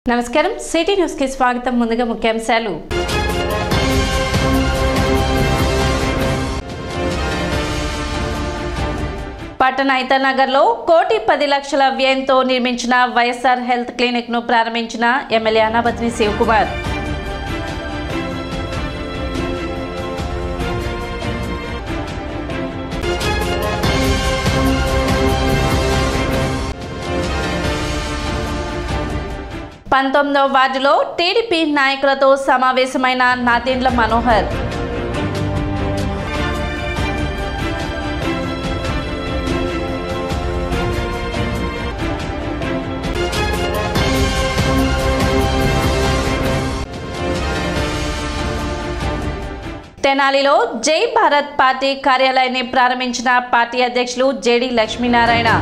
నమస్కారం city news కి స్వాగతం ముందుగా ముఖ్యాంశాలు పట్టణ ఐతనగర్లో 1,10,00,000 వ్యయంతో నిర్మించిన వైఎస్ఆర్ హెల్త్ క్లినిక్ ను ప్రారంభించిన ఎమ్మెల్యే అనాబత్ని శివకుమార్ పంతొమ్మిదవ వార్డులో టీడీపీ నాయకులతో సమావేశమైన నాదెండ్ల మనోహర్ తెనాలిలో జై భారత్ పార్టీ కార్యాలయాన్ని ప్రారంభించిన పార్టీ అధ్యక్షులు జేడి లక్ష్మీనారాయణ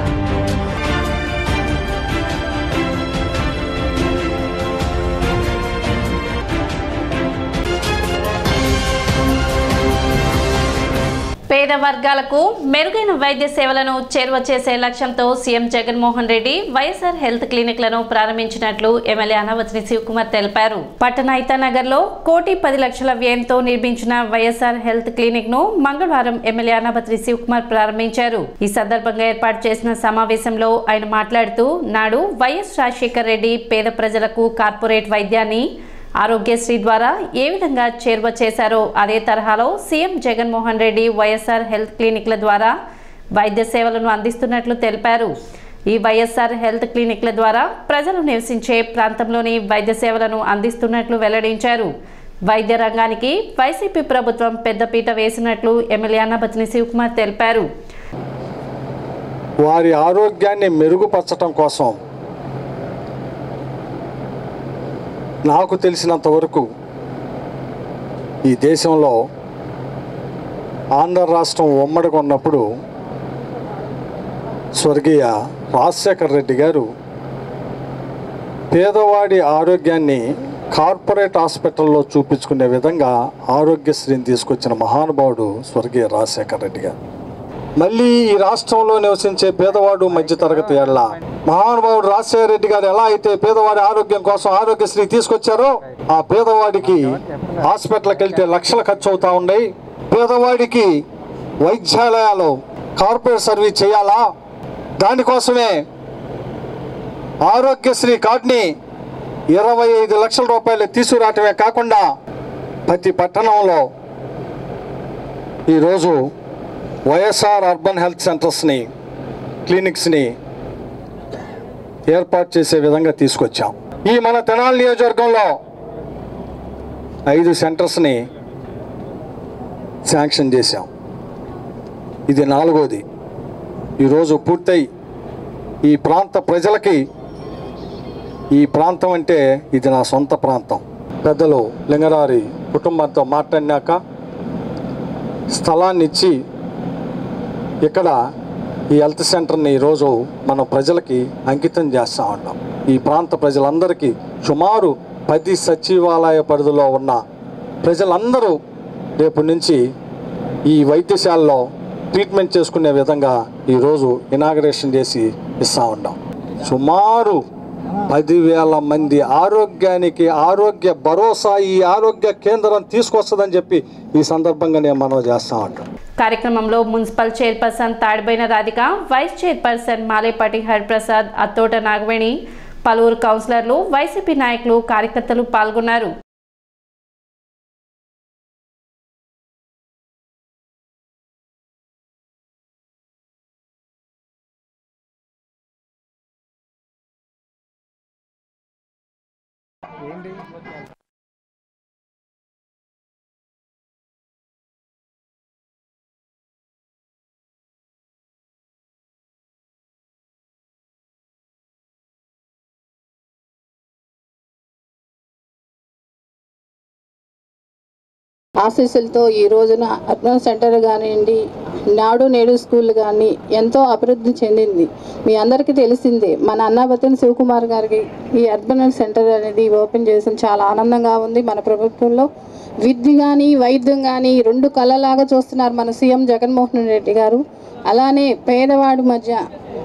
పేద వర్గాలకు మెరుగైన వైద్య సేవలను చేరువ చేసే లక్ష్యంతో సీఎం జగన్మోహన్ రెడ్డి వైఎస్ఆర్ హెల్త్ క్లినిక్లను ప్రారంభించినట్లు ఎమ్మెల్యే అనాబత్ని శివకుమార్ తెలిపారు. పట్టణ ఐతనగర్లో 1,10,00,000 వ్యయంతో నిర్మించిన వైఎస్ఆర్ హెల్త్ క్లినిక్ ను మంగళవారం ఎమ్మెల్యే అనాబత్ని శివకుమార్ ప్రారంభించారు. ఈ సందర్భంగా ఏర్పాటు చేసిన సమావేశంలో ఆయన మాట్లాడుతూ నాడు వైఎస్ రాజశేఖర రెడ్డి పేద ప్రజలకు కార్పొరేట్ వైద్యాన్ని ఆరోగ్యశ్రీ ద్వారా ఏ విధంగా చేరువ చేశారో అదే తరహాలో సీఎం జగన్మోహన్ రెడ్డి వైఎస్ఆర్ హెల్త్ క్లినిక్ల ద్వారా వైద్య సేవలను అందిస్తున్నట్లు తెలిపారు. ఈ వైఎస్ఆర్ హెల్త్ క్లినిక్ల ద్వారా ప్రజలు నివసించే ప్రాంతంలోని వైద్య సేవలను అందిస్తున్నట్లు వెల్లడించారు. వైద్య రంగానికి వైసీపీ ప్రభుత్వం పెద్దపీట వేసినట్లు ఎమ్మెల్యే అనాబత్ని శివకుమార్ తెలిపారు. వారి ఆరోగ్యాన్ని మెరుగుపరచడం కోసం నాకు తెలిసినంత వరకు ఈ దేశంలో ఆంధ్ర రాష్ట్రం ఉమ్మడిగా ఉన్నప్పుడు స్వర్గీయ రాజశేఖర రెడ్డి గారు పేదవాడి ఆరోగ్యాన్ని కార్పొరేట్ హాస్పిటల్లో చూపించుకునే విధంగా ఆరోగ్యశ్రీని తీసుకొచ్చిన మహానుభావుడు స్వర్గీయ రాజశేఖర రెడ్డి గారు. మళ్ళీ ఈ రాష్ట్రంలో నివసించే పేదవాడు మధ్యతరగతి వాళ్ళ మహానుభావుడు రాజశేఖర రెడ్డి గారు ఎలా అయితే పేదవాడి ఆరోగ్యం కోసం ఆరోగ్యశ్రీ తీసుకొచ్చారో ఆ పేదవాడికి హాస్పిటల్కి వెళ్తే లక్షల ఖర్చు అవుతా ఉన్నాయి. పేదవాడికి వైద్యాలయాలు కార్పొరేట్ సర్వీస్ చేయాలా, దానికోసమే ఆరోగ్యశ్రీ కార్డుని 25 లక్షల రూపాయలు తీసుకురావటమే కాకుండా ప్రతి పట్టణంలో ఈరోజు వైఎస్ఆర్ అర్బన్ హెల్త్ సెంటర్స్ని క్లినిక్స్ని ఏర్పాటు చేసే విధంగా తీసుకొచ్చాం. ఈ మన తెనాలి నియోజకవర్గంలో 5 సెంటర్స్ని శాంక్షన్ చేశాం. ఇది 4వది ఈరోజు పూర్తయి ఈ ప్రాంత ప్రజలకి ఈ ప్రాంతం అంటే ఇది నా సొంత ప్రాంతం. పెద్దలు లింగరారి కుటుంబంతో మాట్లాడినాక స్థలాన్ని ఇచ్చి ఇక్కడ ఈ హెల్త్ సెంటర్ని ఈరోజు మనం ప్రజలకి అంకితం చేస్తూ ఉన్నాం. ఈ ప్రాంత ప్రజలందరికీ సుమారు 10 సచివాలయ పరిధిలో ఉన్న ప్రజలందరూ రేపు నుంచి ఈ వైద్యశాలలో ట్రీట్మెంట్ చేసుకునే విధంగా ఈరోజు ఇనాగరేషన్ చేసి ఇస్తూ ఉన్నాం. సుమారు 10,000 మంది ఆరోగ్యానికి ఆరోగ్య భరోసా ఈ ఆరోగ్య కేంద్రం తీసుకొస్తుందని చెప్పి ఈ సందర్భంగా నేను మనవి చేస్తూ ఉంటాం. కార్యక్రమంలో municipal chairperson Tadiboina Radhika, vice chairperson Malepati Hariprasad, Attota Nagaveni, పలువురు కౌన్సిలర్లు, వైసీపీ నాయకులు, కార్యకర్తలు పాల్గొన్నారు. ఆశీస్సులతో ఈ రోజున అర్బన్ సెంటర్ కానివ్వండి, నాడు నేడు స్కూల్ కానీ ఎంతో అభివృద్ధి చెందింది. మీ అందరికీ తెలిసిందే. మన అనాబత్ని శివకుమార్ గారికి ఈ అర్బన్ సెంటర్ అనేది ఓపెన్ చేసిన చాలా ఆనందంగా ఉంది. మన ప్రభుత్వంలో విద్య కానీ వైద్యం కానీ 2 కళ్ళలాగా చూస్తున్నారు మన సీఎం జగన్మోహన్ రెడ్డి గారు. అలానే పేదవాడి మధ్య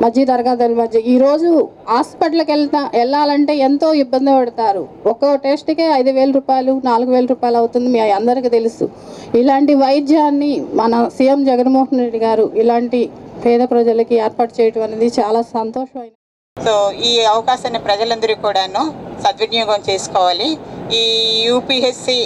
మధ్య తరగతుల మధ్య ఈరోజు హాస్పిటల్కి వెళ్ళాలంటే ఎంతో ఇబ్బంది పడతారు. ఒక్కో టెస్ట్కే 5,000 రూపాయలు 4,000 రూపాయలు అవుతుంది. మీ అందరికీ తెలుసు. ఇలాంటి వైద్యాన్ని మన సీఎం జగన్మోహన్ రెడ్డి గారు ఇలాంటి పేద ప్రజలకి ఏర్పాటు చేయడం అనేది చాలా సంతోషమైన. సో ఈ అవకాశాన్ని ప్రజలందరూ కూడాను సద్వినియోగం చేసుకోవాలి. ఈ యూపీహెచ్సి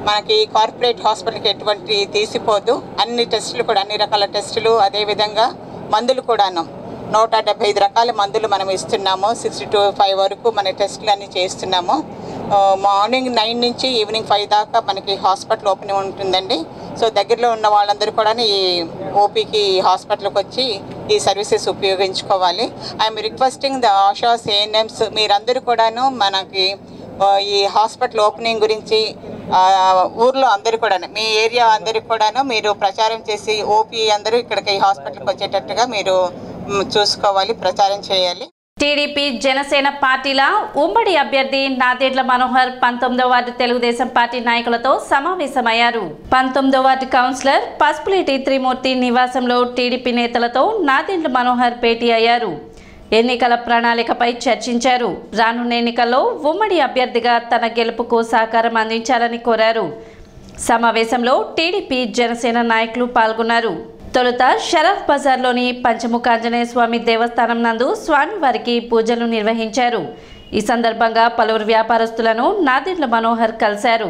మనకి కార్పొరేట్ హాస్పిటల్కి ఎటువంటి తీసిపోదు. అన్ని టెస్టులు కూడా, అన్ని రకాల టెస్టులు, అదేవిధంగా మందులు కూడాను 175 రకాల మందులు మనం ఇస్తున్నాము. 6 to 5 వరకు మన టెస్టులు అన్నీ చేస్తున్నాము. మార్నింగ్ 9 నుంచి ఈవినింగ్ 5 దాకా మనకి హాస్పిటల్ ఓపెన్ ఉంటుందండి. సో దగ్గరలో ఉన్న వాళ్ళందరూ కూడా ఈ ఓపీకి హాస్పిటల్కి వచ్చి ఈ సర్వీసెస్ ఉపయోగించుకోవాలి. I'm requesting the ASHAs, ANMs మీరందరూ కూడాను మనకి ఈ హాస్పిటల్ ఓపెనింగ్ గురించి ఊర్లో అందరూ కూడా, మీ ఏరియా అందరికి కూడాను మీరు ప్రచారం చేసి ఓపీ అందరూ ఇక్కడికి ఈ హాస్పిటల్కి వచ్చేటట్టుగా మీరు చూసుకోవాలి, ప్రచారం చేయాలి. టీడీపీ జనసేన పార్టీల ఉమ్మడి అభ్యర్థి నాదెండ్ల మనోహర్ 19వ వార్డు తెలుగుదేశం పార్టీ నాయకులతో సమావేశమయ్యారు. 19వ వార్డు కౌన్సిలర్ పసుపులేటి త్రిమూర్తి నివాసంలో టీడీపీ నేతలతో నాదెండ్ల మనోహర్ భేటీ అయ్యారు. ఎన్నికల ప్రణాళికపై చర్చించారు. రానున్న ఎన్నికల్లో ఉమ్మడి అభ్యర్థిగా తన గెలుపుకు సహకారం అందించాలని కోరారు. సమావేశంలో టీడీపీ జనసేన నాయకులు పాల్గొన్నారు. తొలుత షరఫ్ బజార్లోని పంచముఖ ఆంజనేయ స్వామి దేవస్థానం నందు స్వామివారికి పూజలు నిర్వహించారు. ఈ సందర్భంగా పలువురు వ్యాపారస్తులను నాదెండ్ల మనోహర్ కలిశారు.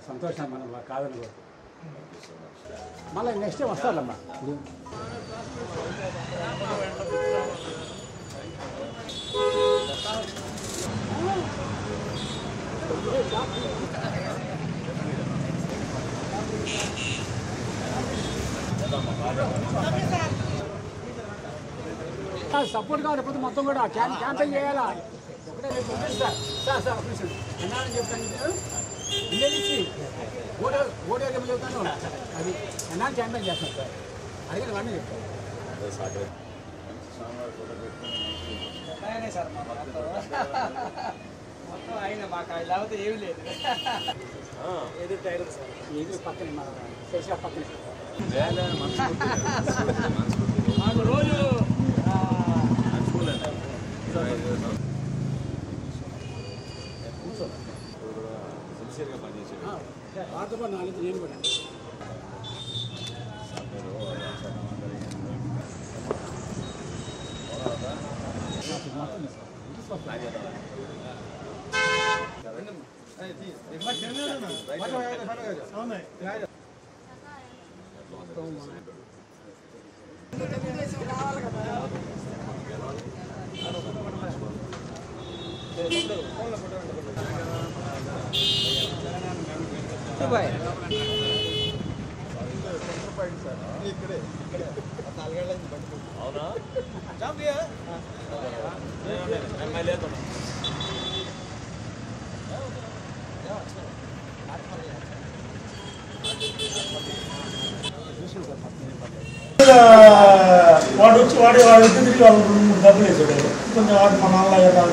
సంతోషం మనం కాదని మళ్ళీ నెక్స్ట్ టైం వస్తారమ్మా. సపోర్ట్ కావాలి. ఎప్పుడు మొత్తం కూడా క్యాంపెయిన్ చేయాలా. ఒకటే సార్ ఎన్నాలని చెప్తాను, ఓటు ఏరియా చెప్తాను, అది ఎన్నాళ్ళు క్యాంపెయిన్ చేస్తాను సార్. అడిగిన వాడిని చెప్తాను సార్. మొత్తం అయినా మాకు అది లేకపోతే ఏమి లేదు. ఏది పక్కనే మా శేషా పక్కనే మాకు రోజు వాటితో నాలుగు నేను కూడా వాడు వచ్చి వాడి తిరిగి వాళ్ళు 3 డబ్బులు వేసాడు. కొంచెం వాడు మా నాన్నగారు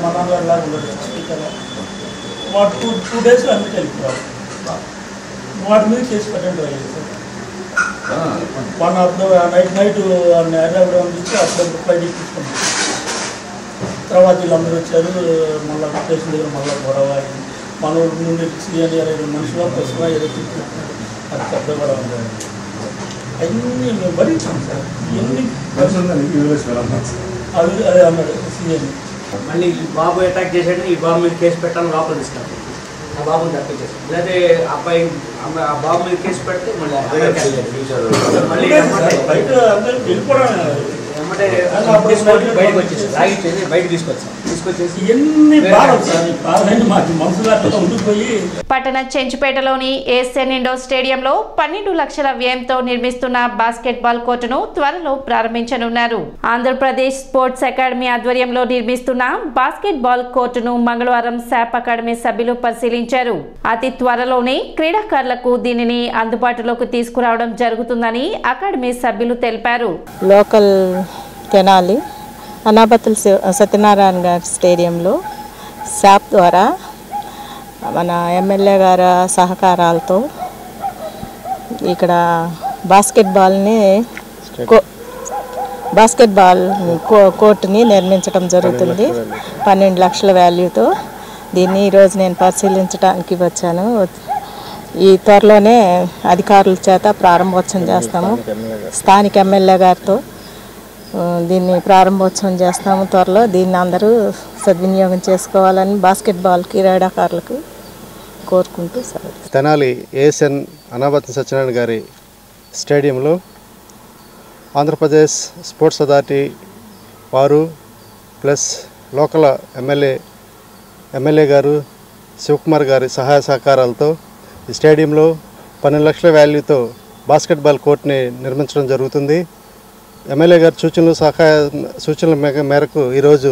లాగా ఉండదు స్పీకర్. వాడు 2 డేస్లో అన్ని వెళ్ళిపోవాలి. వాటి మీద కేసు పెట్టండి సార్. వాడిని అప్పుడు నైట్ హైదరాబాద్ పంపించి అప్పుడు ఫ్లైట్ తీసుకున్నాం. తర్వాత వీళ్ళందరూ వచ్చారు. మళ్ళీ స్టేషన్ దగ్గర మళ్ళీ గొడవ అయింది. మన ఊరి నుండి సీఎం 20 మనుషులు ప్రస్తుతం ఏదో తీసుకుంటున్నారు. అది పెద్ద గొడవ ఉండదు. అన్నీ మేము భరించాం సార్. ఇవన్నీ అదే అన్నాడు సీఎం. మళ్ళీ బాబు అటాక్ చేసాడు. ఈ బాబు మీద కేసు పెట్టాలని లోపల తీసుకెళ్తాం. ఆ బాబుని తప్పించేసి లేదా అబ్బాయి ఆ బాబు మీద కేసు పెడితే మళ్ళీ బయటకు వచ్చేసి లాగిచ్చేసి బయటకు తీసుకొచ్చేసి పట్టణ చెంచుపేటలోని ఏఎస్ఎన్ ఇండోర్ స్టేడియంలో 12 లక్షల వ్యయంతో నిర్మిస్తున్న బాస్కెట్బాల్ కోర్టును త్వరలో ప్రారంభించనున్నారు. ఆంధ్రప్రదేశ్ స్పోర్ట్స్ అకాడమీ ఆధ్వర్యంలో నిర్మిస్తున్న బాస్కెట్బాల్ కోర్టును మంగళవారం శాప్ అకాడమీ సభ్యులు పరిశీలించారు. అతి త్వరలోనే క్రీడాకారులకు దీనిని అందుబాటులోకి తీసుకురావడం జరుగుతుందని అకాడమీ సభ్యులు తెలిపారు. లోకల్ తెనాలి అనాబతుల సత్యనారాయణ గారి స్టేడియంలో శాప్ ద్వారా మన ఎమ్మెల్యే గారి సహకారాలతో ఇక్కడ బాస్కెట్బాల్ కోర్టుని నిర్మించడం జరుగుతుంది. 12 లక్షల వాల్యూతో దీన్ని ఈరోజు నేను పరిశీలించడానికి వచ్చాను. ఈ త్వరలోనే అధికారుల చేత ప్రారంభోత్సవం చేస్తాము. స్థానిక ఎమ్మెల్యే గారితో దీన్ని ప్రారంభోత్సవం చేస్తాము త్వరలో. దీన్ని అందరూ సద్వినియోగం చేసుకోవాలని బాస్కెట్బాల్ క్రీడాకారులకు కోరుకుంటూ తెనాలి ఏఎస్ఎన్ అనాబతుల సత్యనారాయణ గారి స్టేడియంలో ఆంధ్రప్రదేశ్ స్పోర్ట్స్ అథారిటీ వారు ప్లస్ లోకల్ ఎమ్మెల్యే గారు శివకుమార్ గారి సహాయ సహకారాలతో ఈ స్టేడియంలో 12 లక్షల వాల్యూతో బాస్కెట్బాల్ కోర్టుని నిర్మించడం జరుగుతుంది. ఎమ్మెల్యే గారి సూచనల మేరకు ఈరోజు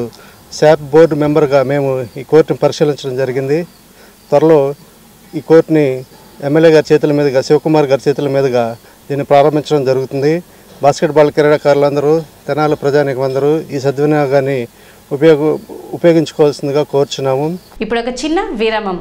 శాప్ బోర్డు మెంబర్గా మేము ఈ కోర్టుని పరిశీలించడం జరిగింది. త్వరలో ఈ కోర్టుని ఎమ్మెల్యే గారి చేతుల మీదుగా శివకుమార్ గారి చేతుల మీదుగా దీన్ని ప్రారంభించడం జరుగుతుంది. బాస్కెట్బాల్ క్రీడాకారులందరూ తెనాలి ప్రజానీకం అందరూ ఈ సద్వినియోగాన్ని ఉపయోగించుకోవాల్సిందిగా కోరుచున్నాము. ఇప్పుడు ఒక చిన్న విరామం.